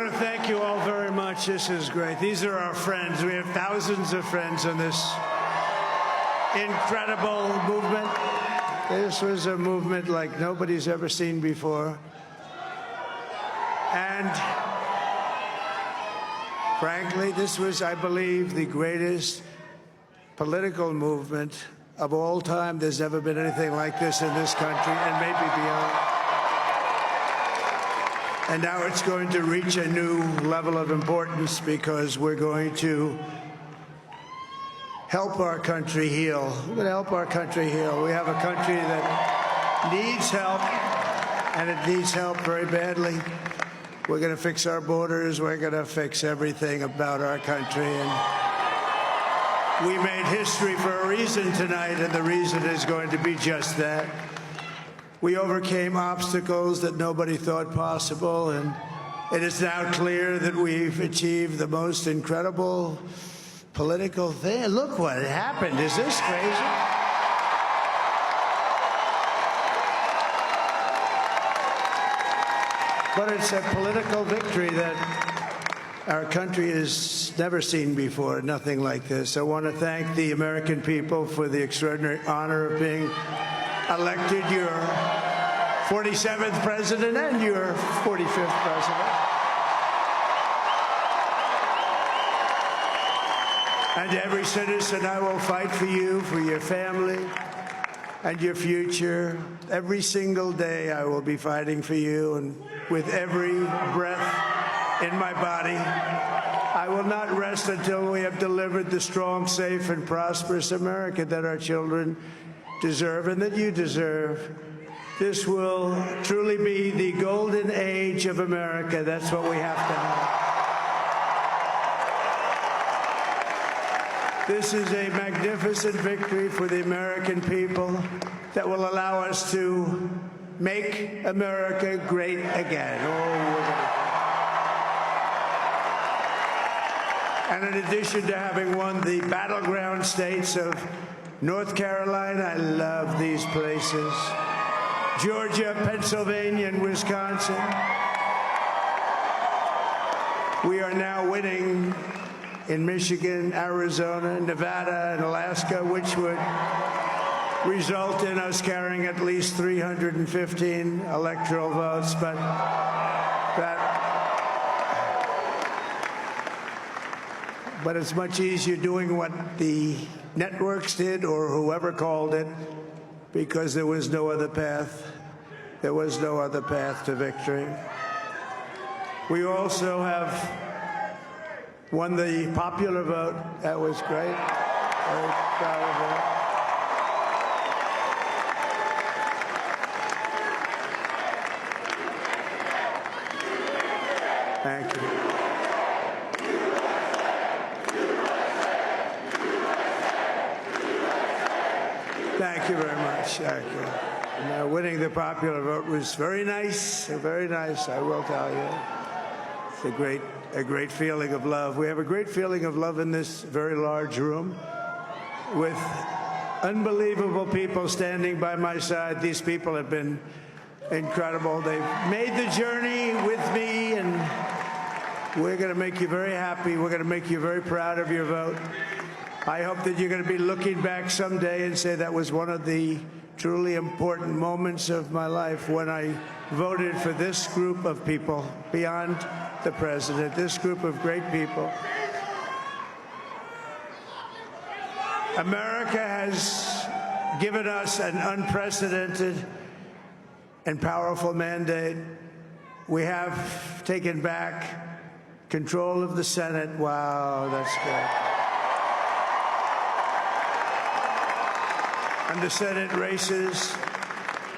want to thank you all very much. This is great. These are our friends. We have thousands of friends in this incredible movement. This was a movement like nobody's ever seen before. And frankly, this was, I believe, the greatest political movement of all time. There's never been anything like this in this country and maybe beyond. And now it's going to reach a new level of importance because we're going to help our country heal. We're going to help our country heal. We have a country that needs help, and it needs help very badly. We're going to fix our borders. We're going to fix everything about our country. And we made history for a reason tonight, and the reason is going to be just that. We overcame obstacles that nobody thought possible, and it is now clear that we've achieved the most incredible political thing. Look what happened. Is this crazy? But it's a political victory that our country has never seen before, nothing like this. I want to thank the American people for the extraordinary honor of being elected your 47th president and your 45th president. And to every citizen, I will fight for you, for your family, and your future. Every single day, I will be fighting for you, and with every breath in my body, I will not rest until we have delivered the strong, safe, and prosperous America that our children deserve and that you deserve. This will truly be the golden age of America. That's what we have to have. This is a magnificent victory for the American people that will allow us to make America great again. And in addition to having won the battleground states of North Carolina, I love these places, Georgia, Pennsylvania, and Wisconsin, we are now winning in Michigan, Arizona, Nevada, and Alaska, which would result in us carrying at least 315 electoral votes. But it's much easier doing what the networks did or whoever called it, because there was no other path. There was no other path to victory. We also have won the popular vote. That was great. Very proud of that. Thank you. Thank you very much. Thank you. And, winning the popular vote was very nice, I will tell you. It's a great feeling of love. We have a great feeling of love in this very large room with unbelievable people standing by my side. These people have been incredible. They've made the journey with me, and we're going to make you very happy. We're going to make you very proud of your vote. I hope that you're going to be looking back someday and say that was one of the truly important moments of my life when I voted for this group of people beyond the president, this group of great people. America has given us an unprecedented and powerful mandate. We have taken back control of the Senate. Wow, that's good. And the Senate races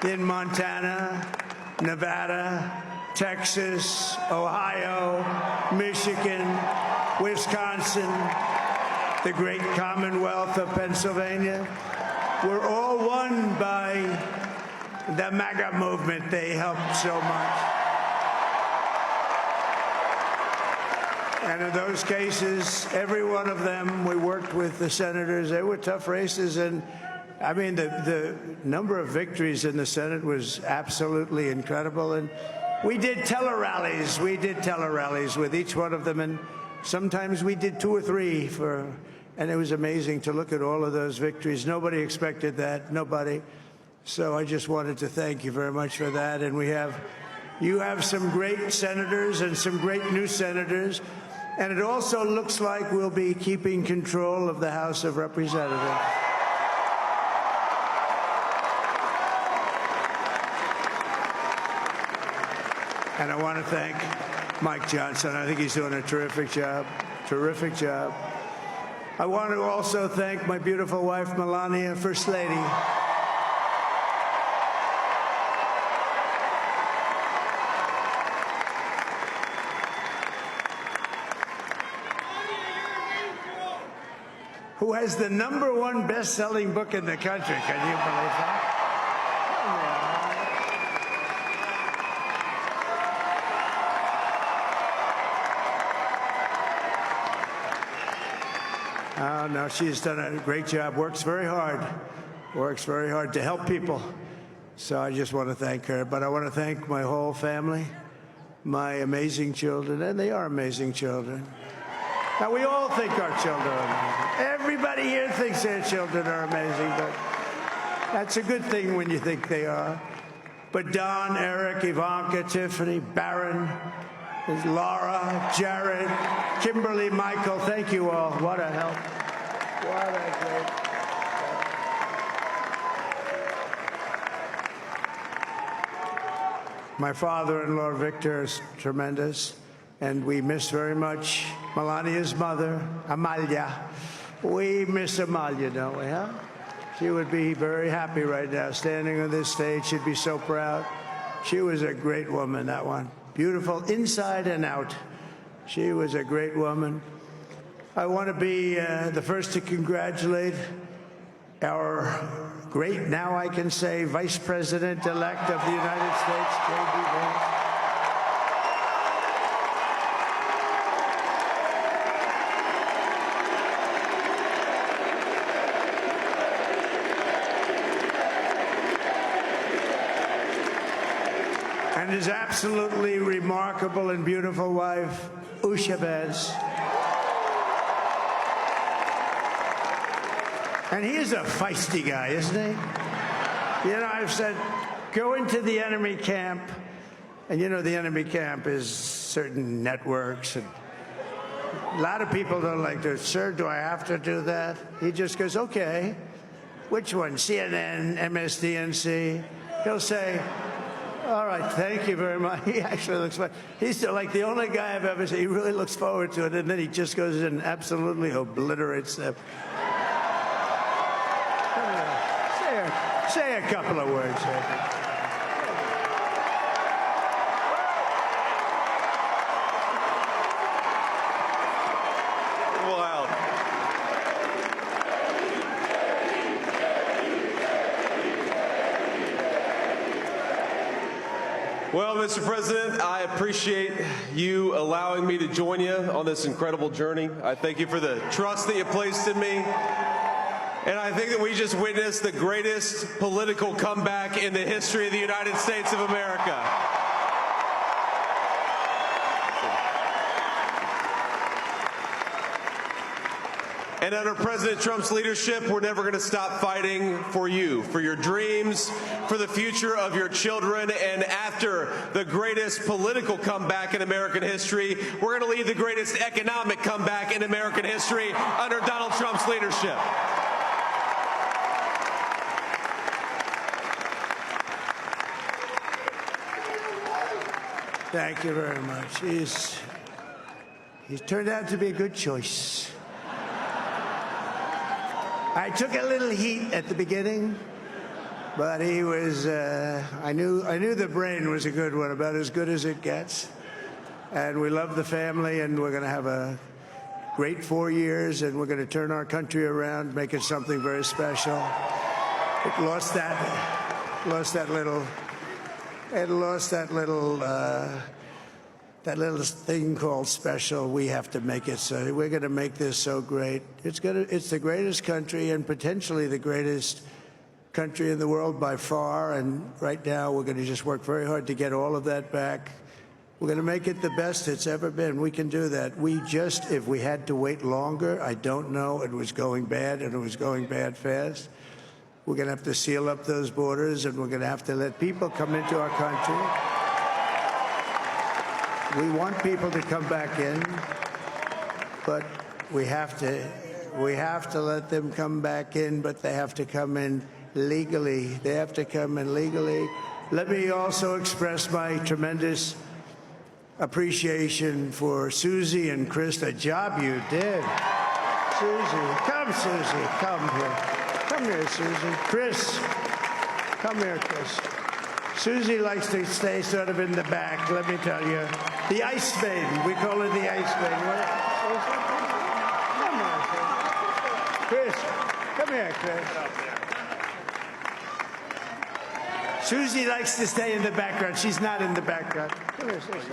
in Montana, Nevada, Texas, Ohio, Michigan, Wisconsin, the great Commonwealth of Pennsylvania, were all won by the MAGA movement. They helped so much. And in those cases, every one of them, we worked with the senators. They were tough races, and I mean, the number of victories in the Senate was absolutely incredible. And We did tele-rallies. We did tele-rallies with each one of them, and sometimes we did 2 or 3 and it was amazing to look at all of those victories. Nobody expected that, nobody. So I just wanted to thank you very much for that. And you have some great senators and some great new senators. And it also looks like we'll be keeping control of the House of Representatives. And I want to thank Mike Johnson. I think he's doing a terrific job. Terrific job. I want to also thank my beautiful wife, Melania, First Lady. Who has the #1 best-selling book in the country. Can you believe that? Oh, no, she's done a great job, works very hard to help people. So I just want to thank her. But I want to thank my whole family, my amazing children, and they are amazing children. Now, we all think our children are amazing. Everybody here thinks their children are amazing, but that's a good thing when you think they are. But Don, Eric, Ivanka, Tiffany, Barron, Laura, Jared, Kimberly, Michael, thank you all. What a help. What a great help. My father-in-law, Victor, is tremendous. And we miss very much Melania's mother, Amalia. We miss Amalia, don't we, huh? She would be very happy right now, standing on this stage. She'd be so proud. She was a great woman, that one. Beautiful inside and out. She was a great woman. I want to be the first to congratulate our great, now I can say, Vice President-elect of the United States, J.D. Vance. And his absolutely remarkable and beautiful wife, Usha Vance. And he is a feisty guy, isn't he? You know, I've said, go into the enemy camp, and you know the enemy camp is certain networks, and a lot of people don't like to, sir, do I have to do that? He just goes, okay, which one, CNN, MSDNC? He'll say, all right, thank you very much. He actually looks fine. He's like the only guy I've ever seen. He really looks forward to it, and then he just goes in and absolutely obliterates them. Say a couple of words. Wow. Well, Mr. President, I appreciate you allowing me to join you on this incredible journey. I thank you for the trust that you placed in me. And I think that we just witnessed the greatest political comeback in the history of the United States of America. And under President Trump's leadership, we're never going to stop fighting for you, for your dreams, for the future of your children. And after the greatest political comeback in American history, we're going to lead the greatest economic comeback in American history under Donald Trump's leadership. Thank you very much. He's turned out to be a good choice. I took a little heat at the beginning, but he was, I knew the brain was a good one, about as good as it gets. And we love the family, and we're going to have a great 4 years, and we're going to turn our country around, make it something very special. It lost that little thing called special. We have to make it so. We're going to make this so great. It's the greatest country and potentially the greatest country in the world by far, and right now we're going to just work very hard to get all of that back. We're going to make it the best it's ever been. We can do that. If we had to wait longer, I don't know. It was going bad, and it was going bad fast. We're going to have to seal up those borders, and we're going to have to let people come into our country. We want people to come back in, but we have to let them come back in, but they have to come in legally. They have to come in legally. Let me also express my tremendous appreciation for Susie and Chris, the job you did. Susie, come here. Come here, Susie. Chris, come here, Chris. Susie likes to stay sort of in the back, let me tell you. The Ice Maiden, we call her the Ice Maiden. Come here, Chris. Come here, Chris. Susie likes to stay in the background. She's not in the background. Come here, Susie.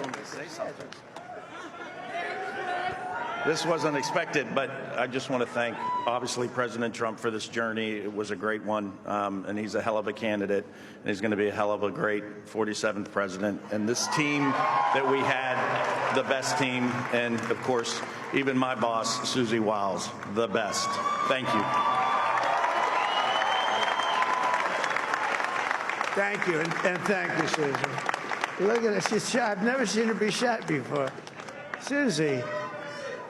This wasn't expected, but I just want to thank, obviously, President Trump for this journey. It was a great one, and he's a hell of a candidate, and he's going to be a hell of a great 47th president. And this team that we had, the best team, and, of course, even my boss, Susie Wiles, the best. Thank you. Thank you, and thank you, Susie. Look at her. She's shot. I've never seen her be shot before. Susie.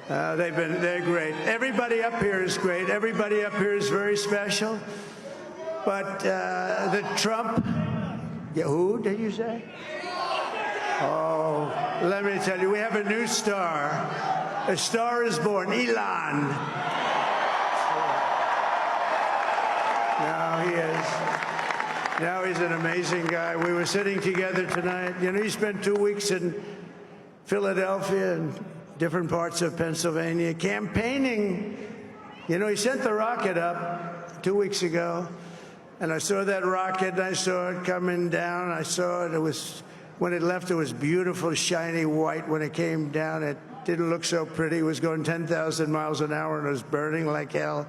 They're great. Everybody up here is great. Everybody up here is very special. But the Trump, who did you say? Oh, let me tell you, we have a new star. A star is born, Elon. Now he is. Now he's an amazing guy. We were sitting together tonight. You know, he spent 2 weeks in Philadelphia and different parts of Pennsylvania campaigning. You know, he sent the rocket up 2 weeks ago, and I saw that rocket, and I saw it coming down. I saw it. It was, when it left, it was beautiful, shiny white. When it came down, it didn't look so pretty. It was going 10,000 miles an hour, and it was burning like hell.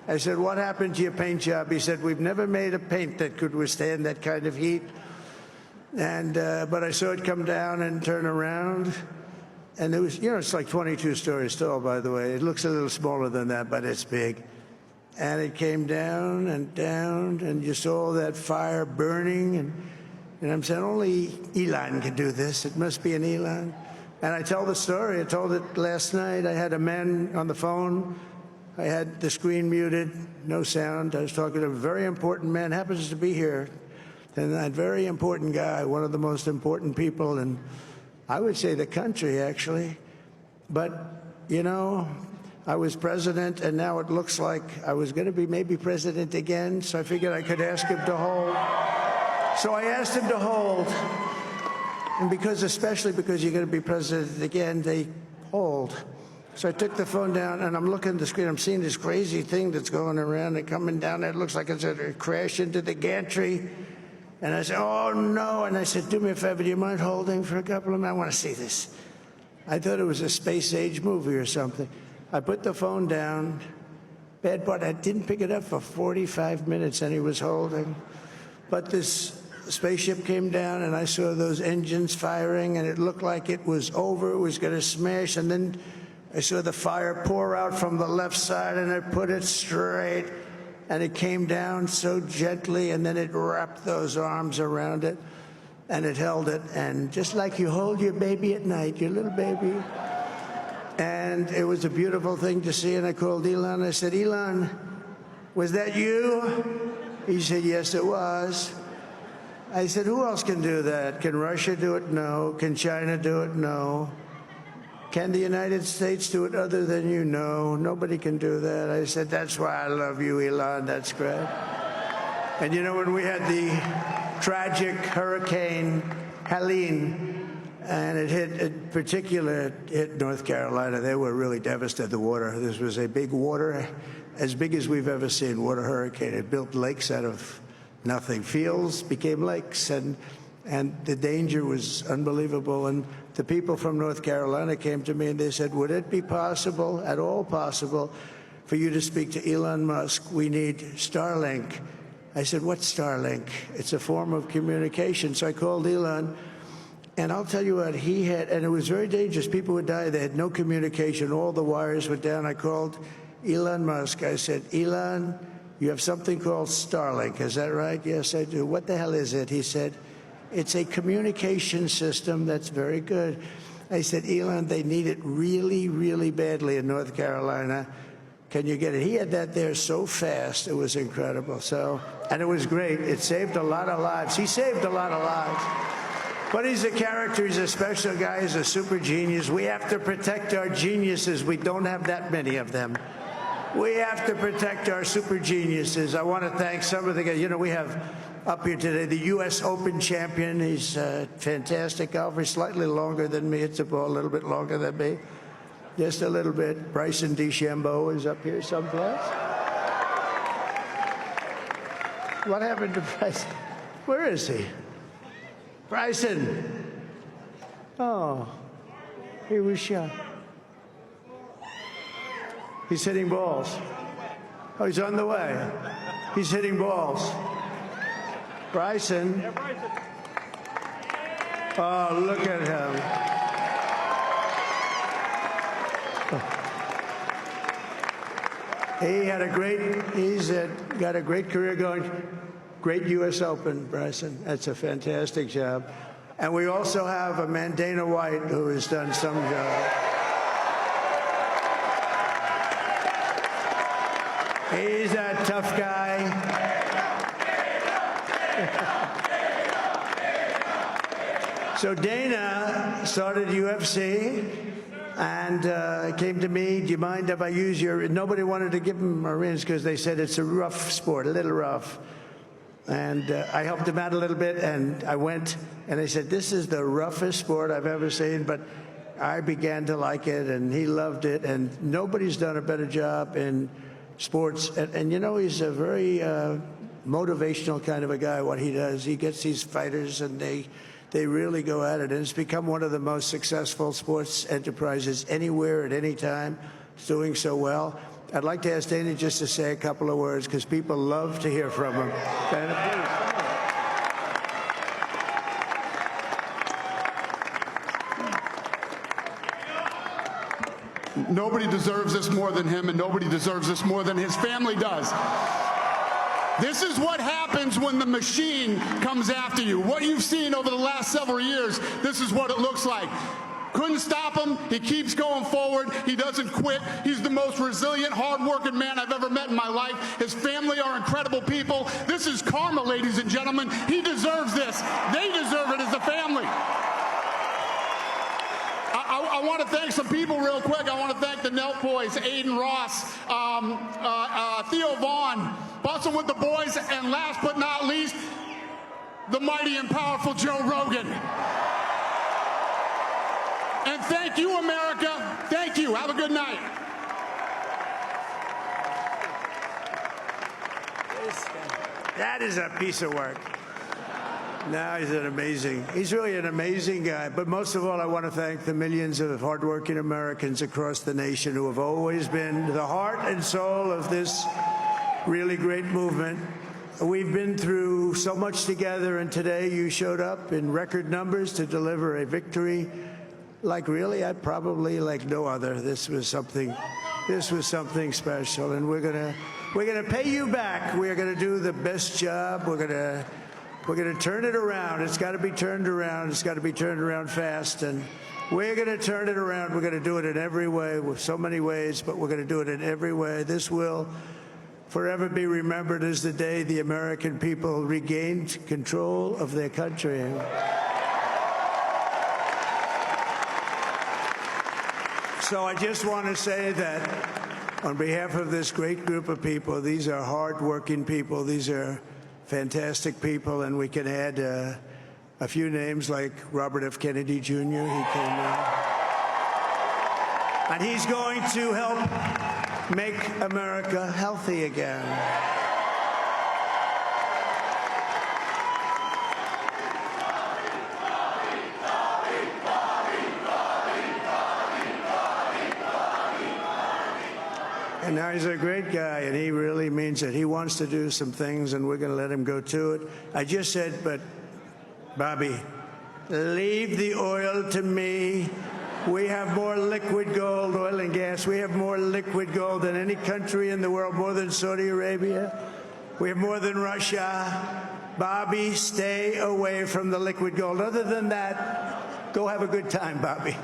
I said, what happened to your paint job? He said, we've never made a paint that could withstand that kind of heat. And but I saw it come down and turn around. And it was, you know, it's like 22 stories tall, by the way. It looks a little smaller than that, but it's big. And it came down, and you saw that fire burning. And I'm saying, only Elon can do this. It must be an Elon. And I tell the story. I told it last night. I had a man on the phone. I had the screen muted, no sound. I was talking to a very important man, happens to be here. And that very important guy, one of the most important people in, I would say, the country, actually. But, you know, I was president, and now it looks like I was going to be maybe president again, so I figured I could ask him to hold. So I asked him to hold. And especially because you're going to be president again, they hold. So I took the phone down, and I'm looking at the screen. I'm seeing this crazy thing that's going around and coming down there. It looks like it's going to crash into the gantry. And I said, oh, no. And I said, do me a favor, do you mind holding for a couple of minutes? I want to see this. I thought it was a space-age movie or something. I put the phone down. Bad part, I didn't pick it up for 45 minutes, and he was holding. But this spaceship came down, and I saw those engines firing, and it looked like it was over. It was going to smash. And then I saw the fire pour out from the left side, and I put it straight. And it came down so gently, and then it wrapped those arms around it, and it held it. And just like you hold your baby at night, your little baby. And it was a beautiful thing to see. And I called Elon. I said, Elon, was that you? He said, yes, it was. I said, who else can do that? Can Russia do it? No. Can China do it? No. Can the United States do it other than you? No, nobody can do that. I said, that's why I love you, Elon. That's great. And you know, when we had the tragic Hurricane Helene, and it hit North Carolina, they were really devastated, the water. This was a big water, as big as we've ever seen, water hurricane. It built lakes out of nothing. Fields became lakes, and the danger was unbelievable. And the people from North Carolina came to me and they said, would it be possible, at all possible, for you to speak to Elon Musk? We need Starlink. I said, what's Starlink? It's a form of communication. So I called Elon, and I'll tell you what, he had, and it was very dangerous. People would die. They had no communication. All the wires were down. I called Elon Musk. I said, Elon, you have something called Starlink. Is that right? Yes, I do. What the hell is it? He said, it's a communication system that's very good. I said, Elon, they need it really, really badly in North Carolina. Can you get it? He had that there so fast. It was incredible. So, and it was great. It saved a lot of lives. He saved a lot of lives. But he's a character. He's a special guy. He's a super genius. We have to protect our geniuses. We don't have that many of them. We have to protect our super geniuses. I want to thank some of the guys. You know, we have up here today the U.S. Open champion. He's a fantastic golfer. He's slightly longer than me. It's a ball a little bit longer than me. Just a little bit. Bryson DeChambeau is up here someplace. What happened to Bryson? Where is he? Bryson. Oh, he was shot. He's hitting balls. Oh, he's on the way. He's hitting balls. Bryson. Oh, look at him. He's got a great career going. Great U.S. Open, Bryson. That's a fantastic job. And we also have a man, Dana White, who has done some job. He's a tough guy. So Dana started UFC and came to me, do you mind if I use your... Nobody wanted to give him Marines because they said it's a rough sport, a little rough. And I helped him out a little bit, and I went, and they said, this is the roughest sport I've ever seen, but I began to like it, and he loved it, and nobody's done a better job in sports. And you know, he's a very motivational kind of a guy, what he does. He gets these fighters, and they really go at it, and it's become one of the most successful sports enterprises anywhere at any time. It's doing so well. I'd like to ask Dana just to say a couple of words because people love to hear from him. Dana, please. Nobody deserves this more than him, and nobody deserves this more than his family does. This is what happens when the machine comes after you. What you've seen over the last several years, this is what it looks like. Couldn't stop him. He keeps going forward. He doesn't quit. He's the most resilient, hard-working man I've ever met in my life. His family are incredible people. This is karma, ladies and gentlemen. He deserves this. They deserve it as a family. I want to thank some people real quick. I want to thank the Nelk boys, Aiden Ross, Theo Vaughn, Bustle with the boys, and last but not least, the mighty and powerful Joe Rogan. And thank you, America. Thank you. Have a good night. that is a piece of work. No, he's really an amazing guy. But most of all, I want to thank the millions of hardworking Americans across the nation who have always been the heart and soul of this really great movement. We've been through so much together, and today you showed up in record numbers to deliver a victory like really, probably like no other. This was something special, and we're gonna pay you back. We're gonna do the best job. We're gonna turn it around. It's got to be turned around. It's got to be turned around fast, and we're gonna turn it around. We're gonna do it in every way, with so many ways, but we're gonna do it in every way. This will forever be remembered as the day the American people regained control of their country. So I just want to say that on behalf of this great group of people, these are hard-working people. These are fantastic people, and we can add a few names like Robert F. Kennedy Jr. He came in. And he's going to help make America healthy again. And now he's a great guy, and he really means it. He wants to do some things, and we're going to let him go to it. I just said, but, Bobby, leave the oil to me. We have more liquid gold, oil and gas. We have more liquid gold than any country in the world, more than Saudi Arabia. We have more than Russia. Bobby, stay away from the liquid gold. Other than that, go have a good time, Bobby.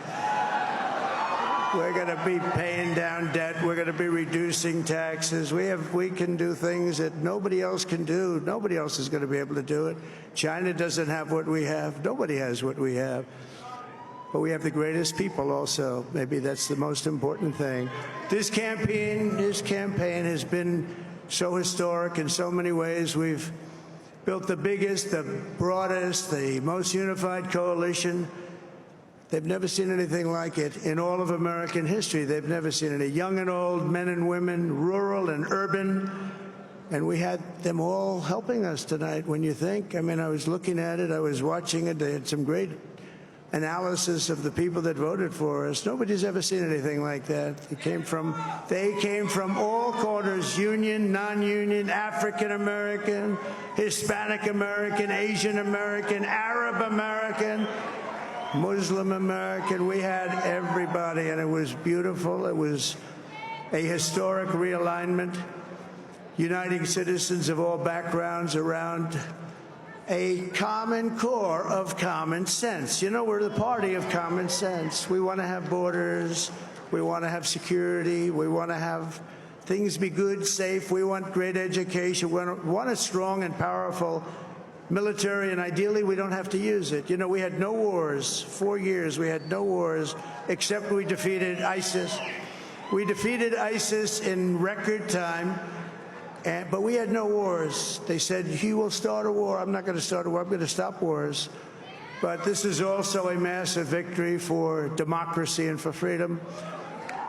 We're going to be paying down debt. We're going to be reducing taxes. We can do things that nobody else can do. Nobody else is going to be able to do it. China doesn't have what we have. Nobody has what we have. But we have the greatest people also. Maybe that's the most important thing. This campaign has been so historic in so many ways. We've built the biggest, the broadest, the most unified coalition. They've never seen anything like it in all of American history. They've never seen it. Young and old, men and women, rural and urban. And we had them all helping us tonight, when you think. I mean, I was looking at it. I was watching it. They had some great analysis of the people that voted for us. Nobody's ever seen anything like that. They came from all corners, union, non-union, African American, Hispanic American, Asian American, Arab American, Muslim American. We had everybody, and it was beautiful. It was a historic realignment, uniting citizens of all backgrounds around a common core of common sense. You know, we're the party of common sense. We want to have borders. We want to have security. We want to have things be good, safe. We want great education. We want a strong and powerful military, and ideally we don't have to use it. You know, we had no wars. 4 years we had no wars, except we defeated ISIS. We defeated ISIS in record time. But we had no wars. They said, he will start a war. I'm not going to start a war. I'm going to stop wars. But this is also a massive victory for democracy and for freedom.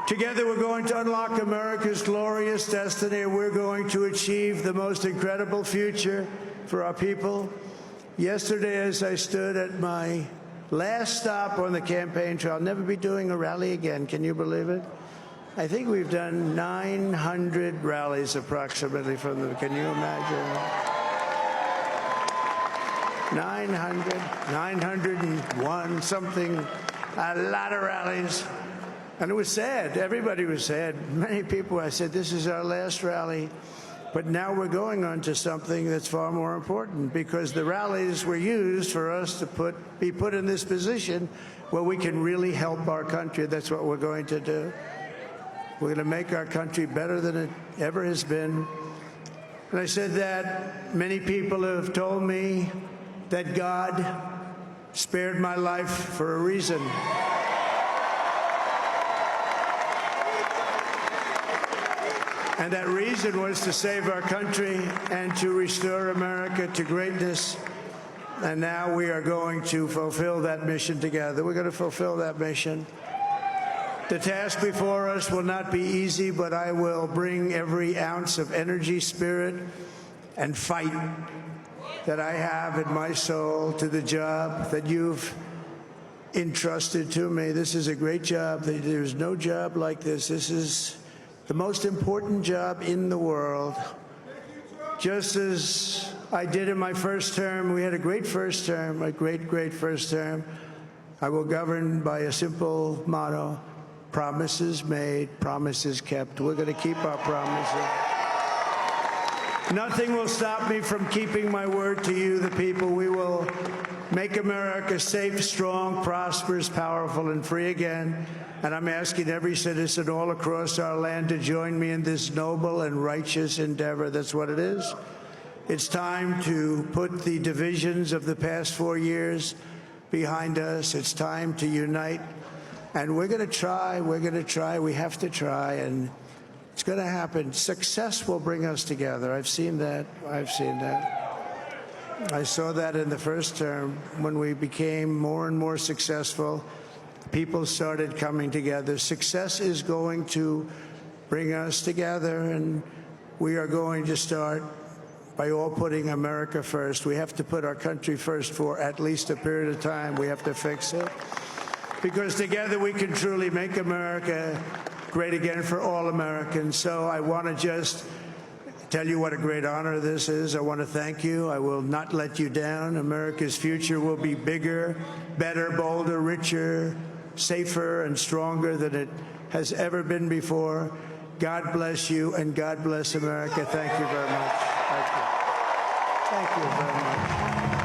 Together, we're going to unlock America's glorious destiny. We're going to achieve the most incredible future for our people. Yesterday, as I stood at my last stop on the campaign trail, I'll never be doing a rally again. Can you believe it? I think we've done 900 rallies approximately from them. Can you imagine? 901, something, a lot of rallies. And it was sad. Everybody was sad. Many people, I said, this is our last rally. But now we're going on to something that's far more important, because the rallies were used for us to be put in this position where we can really help our country. That's what we're going to do. We're going to make our country better than it ever has been. And I said that many people have told me that God spared my life for a reason. And that reason was to save our country and to restore America to greatness. And now we are going to fulfill that mission together. We're going to fulfill that mission. The task before us will not be easy, but I will bring every ounce of energy, spirit, and fight that I have in my soul to the job that you've entrusted to me. This is a great job. There's no job like this. This is the most important job in the world. Just as I did in my first term, we had a great first term, a great, great first term. I will govern by a simple motto: promises made, promises kept. We're going to keep our promises. Nothing will stop me from keeping my word to you, the people. We will make America safe, strong, prosperous, powerful, and free again. And I'm asking every citizen all across our land to join me in this noble and righteous endeavor. That's what it is. It's time to put the divisions of the past 4 years behind us. It's time to unite. And we're going to try. We're going to try. We have to try. And it's going to happen. Success will bring us together. I've seen that. I've seen that. I saw that in the first term when we became more and more successful. People started coming together. Success is going to bring us together, and we are going to start by all putting America first. We have to put our country first for at least a period of time. We have to fix it, because together we can truly make America great again for all Americans. So I want to just tell you what a great honor this is. I want to thank you. I will not let you down. America's future will be bigger, better, bolder, richer, safer, and stronger than it has ever been before. God bless you, and God bless America. Thank you very much. Thank you. Thank you very much.